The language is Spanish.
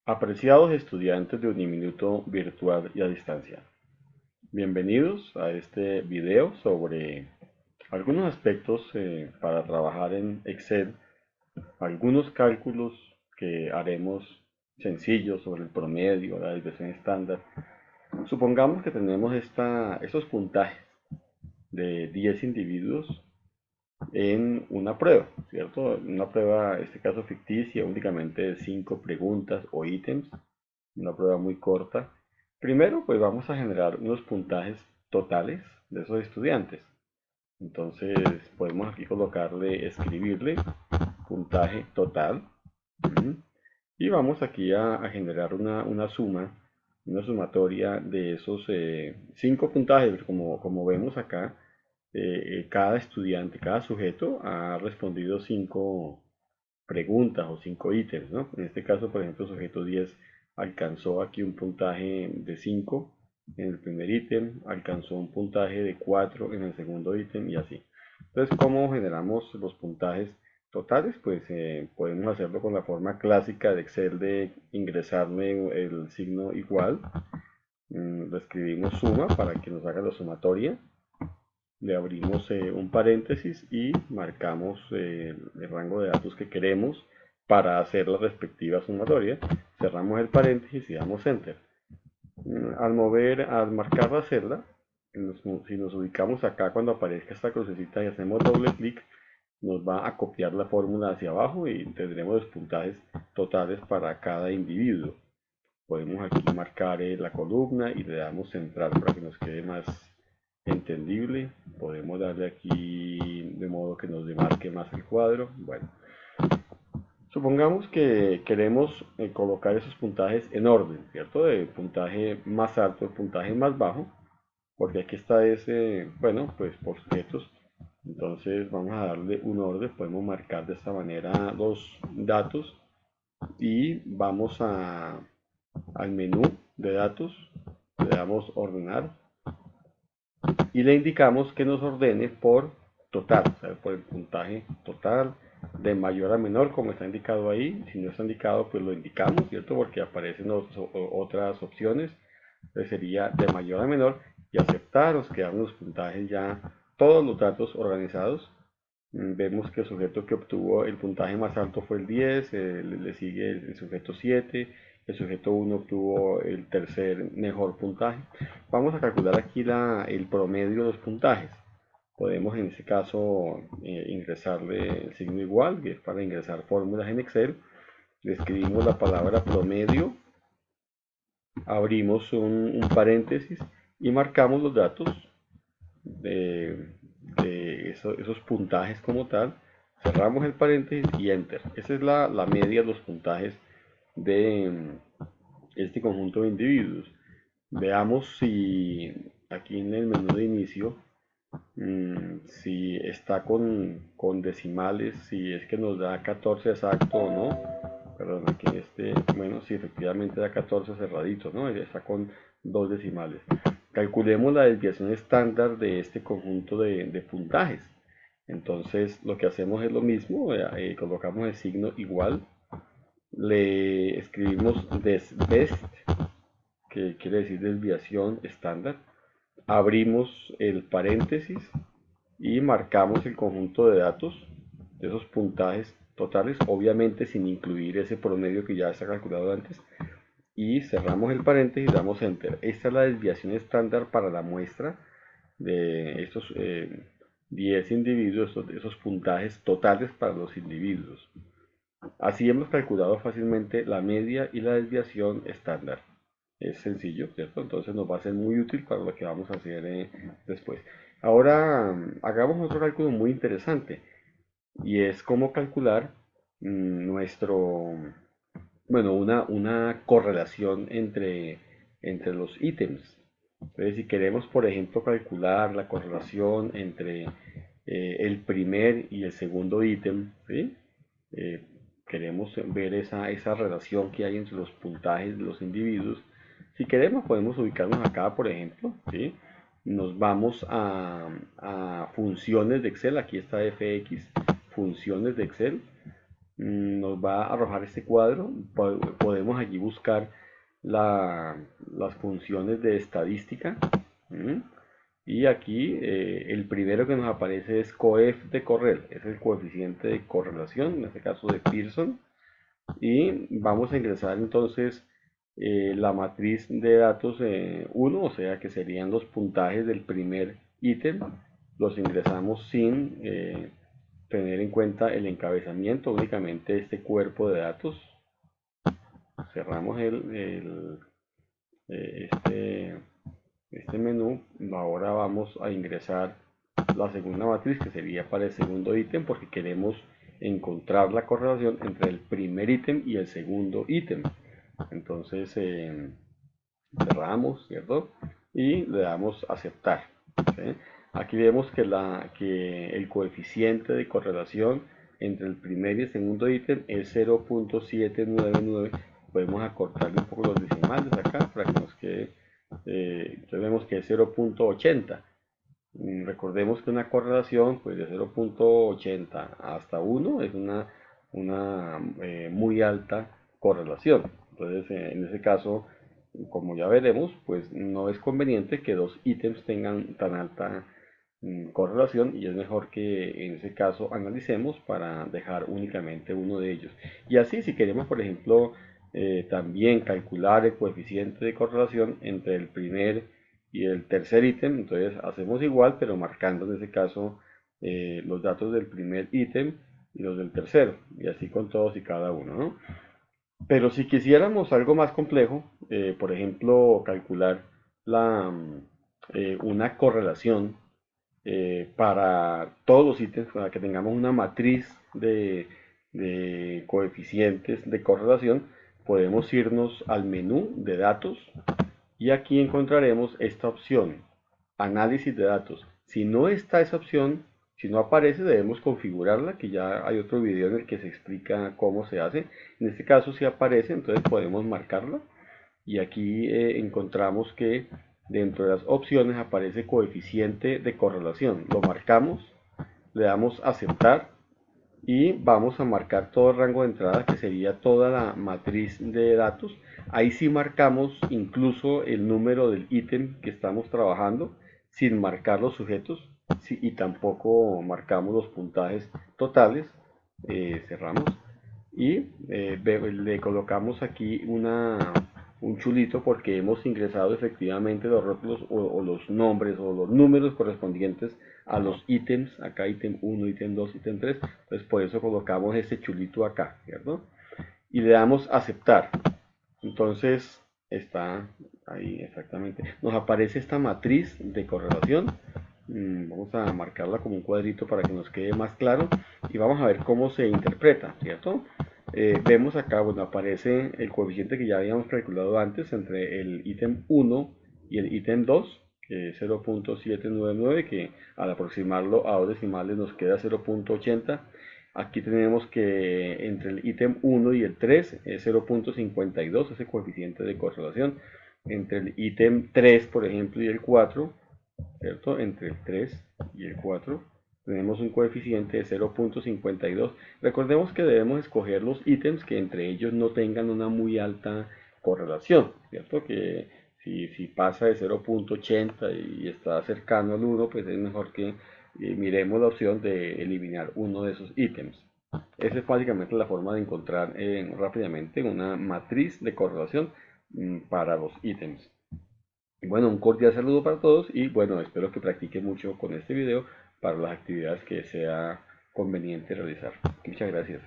Apreciados estudiantes de Uniminuto virtual y a distancia, bienvenidos a este video sobre algunos aspectos para trabajar en Excel, algunos cálculos que haremos sencillos sobre el promedio, la desviación estándar. Supongamos que tenemos estos puntajes de 10 individuos en una prueba, ¿cierto? Una prueba, en este caso ficticia, únicamente de 5 preguntas o ítems, una prueba muy corta. Primero, pues vamos a generar unos puntajes totales de esos estudiantes. Entonces, podemos aquí colocarle, escribirle puntaje total. Y vamos aquí a generar una suma, una sumatoria de esos 5 puntajes. Como vemos acá, cada estudiante, cada sujeto ha respondido 5 preguntas o 5 ítems, ¿no? En este caso, por ejemplo, sujeto 10 alcanzó aquí un puntaje de 5 en el primer ítem, alcanzó un puntaje de 4 en el segundo ítem y así. Entonces, ¿cómo generamos los puntajes totales? Pues podemos hacerlo con la forma clásica de Excel de ingresarle el signo igual. Lo escribimos suma para que nos haga la sumatoria, le abrimos un paréntesis y marcamos el rango de datos que queremos para hacer la respectiva sumatoria. Cerramos el paréntesis y damos enter. Al marcar la celda, si nos ubicamos acá cuando aparezca esta crucecita y hacemos doble clic, nos va a copiar la fórmula hacia abajo y tendremos los puntajes totales para cada individuo. Podemos aquí marcar la columna y le damos centrar para que nos quede más entendible. Podemos darle aquí de modo que nos demarque más el cuadro. Bueno, supongamos que queremos colocar esos puntajes en orden, ¿cierto? De puntaje más alto al puntaje más bajo, porque aquí está ese, bueno, pues por sujetos. Entonces vamos a darle un orden, podemos marcar de esta manera los datos y vamos al menú de datos, le damos ordenar y le indicamos que nos ordene por total, o sea, por el puntaje total, de mayor a menor, como está indicado ahí. Si no está indicado, pues lo indicamos, ¿cierto? Porque aparecen otras opciones. Entonces sería de mayor a menor y aceptar. Nos quedan los puntajes ya, todos los datos organizados. Vemos que el sujeto que obtuvo el puntaje más alto fue el 10, le sigue el sujeto 7, el sujeto 1 obtuvo el tercer mejor puntaje. Vamos a calcular aquí el promedio de los puntajes. Podemos en este caso ingresarle el signo igual, que es para ingresar fórmulas en Excel. Le escribimos la palabra promedio, abrimos un paréntesis y marcamos los datos de esos puntajes como tal. Cerramos el paréntesis y enter. Esa es la media de los puntajes de este conjunto de individuos. Veamos si aquí en el menú de inicio, si está con decimales, si es que nos da 14 exacto o no. Perdón, aquí bueno, si efectivamente da 14 cerradito, ¿no? Está con dos decimales. Calculemos la desviación estándar de este conjunto de puntajes. Entonces lo que hacemos es lo mismo, colocamos el signo igual, le escribimos desbest, que quiere decir desviación estándar, abrimos el paréntesis y marcamos el conjunto de datos de esos puntajes totales, obviamente sin incluir ese promedio que ya está calculado antes, y cerramos el paréntesis y damos enter. Esta es la desviación estándar para la muestra de estos 10 individuos, esos puntajes totales para los individuos. Así hemos calculado fácilmente la media y la desviación estándar. Es sencillo, ¿cierto? Entonces nos va a ser muy útil para lo que vamos a hacer después. Ahora hagamos otro cálculo muy interesante y es cómo calcular bueno, una correlación entre los ítems. Entonces, si queremos, por ejemplo, calcular la correlación entre el primer y el segundo ítem, ¿sí? Eh, Queremos ver esa relación que hay entre los puntajes de los individuos. Si queremos, podemos ubicarnos acá, por ejemplo, ¿sí? Nos vamos a funciones de Excel. Aquí está fx, funciones de Excel. nos va a arrojar este cuadro. Podemos allí buscar las funciones de estadística. Y aquí el primero que nos aparece es coef de Correl, es el coeficiente de correlación, en este caso de Pearson. Y vamos a ingresar entonces la matriz de datos 1, o sea que serían los puntajes del primer ítem. Los ingresamos sin tener en cuenta el encabezamiento, únicamente este cuerpo de datos. Cerramos este menú. Ahora vamos a ingresar la segunda matriz, que sería para el segundo ítem, porque queremos encontrar la correlación entre el primer ítem y el segundo ítem. Entonces cerramos, ¿cierto? Y le damos aceptar. ¿Sí? Aquí vemos que el coeficiente de correlación entre el primer y el segundo ítem es 0.799. Podemos acortarle un poco los decimales acá para que nos quede. Entonces vemos que es 0.80. Recordemos que una correlación pues, de 0.80 hasta 1 es una muy alta correlación. Entonces, en ese caso, como ya veremos, pues no es conveniente que dos ítems tengan tan alta correlación, y es mejor que en ese caso analicemos para dejar únicamente uno de ellos. Y así, si queremos, por ejemplo, también calcular el coeficiente de correlación entre el primer y el tercer ítem, entonces hacemos igual, pero marcando en ese caso los datos del primer ítem y los del tercero, y así con todos y cada uno, ¿no? Pero si quisiéramos algo más complejo, por ejemplo, calcular una correlación para todos los ítems, para que tengamos una matriz de coeficientes de correlación, podemos irnos al menú de datos y aquí encontraremos esta opción, análisis de datos. Si no está esa opción, si no aparece, debemos configurarla, que ya hay otro video en el que se explica cómo se hace. En este caso si aparece, entonces podemos marcarla y aquí encontramos que dentro de las opciones aparece coeficiente de correlación. Lo marcamos, le damos aceptar y vamos a marcar todo el rango de entrada, que sería toda la matriz de datos. Ahí sí marcamos incluso el número del ítem que estamos trabajando sin marcar los sujetos, sí, y tampoco marcamos los puntajes totales. Cerramos y le colocamos aquí un chulito porque hemos ingresado efectivamente los rótulos o los nombres o los números correspondientes a los ítems, acá ítem 1, ítem 2, ítem 3, pues por eso colocamos este chulito acá, ¿cierto? Y le damos aceptar. Entonces está ahí exactamente. Nos aparece esta matriz de correlación. Vamos a marcarla como un cuadrito para que nos quede más claro y vamos a ver cómo se interpreta, ¿cierto? Vemos acá, bueno, aparece el coeficiente que ya habíamos calculado antes entre el ítem 1 y el ítem 2, que es 0.799, que al aproximarlo a dos decimales nos queda 0.80. Aquí tenemos que entre el ítem 1 y el 3 es 0.52, ese coeficiente de correlación. Entre el ítem 3, por ejemplo, y el 4, ¿cierto? Entre el 3 y el 4 tenemos un coeficiente de 0.52. Recordemos que debemos escoger los ítems que entre ellos no tengan una muy alta correlación, ¿cierto? Que si pasa de 0.80 y está cercano al 1, pues es mejor que miremos la opción de eliminar uno de esos ítems. Esa es básicamente la forma de encontrar rápidamente una matriz de correlación para los ítems. Bueno, un cordial saludo para todos y bueno, espero que practiquen mucho con este video para las actividades que sea conveniente realizar. Muchas gracias.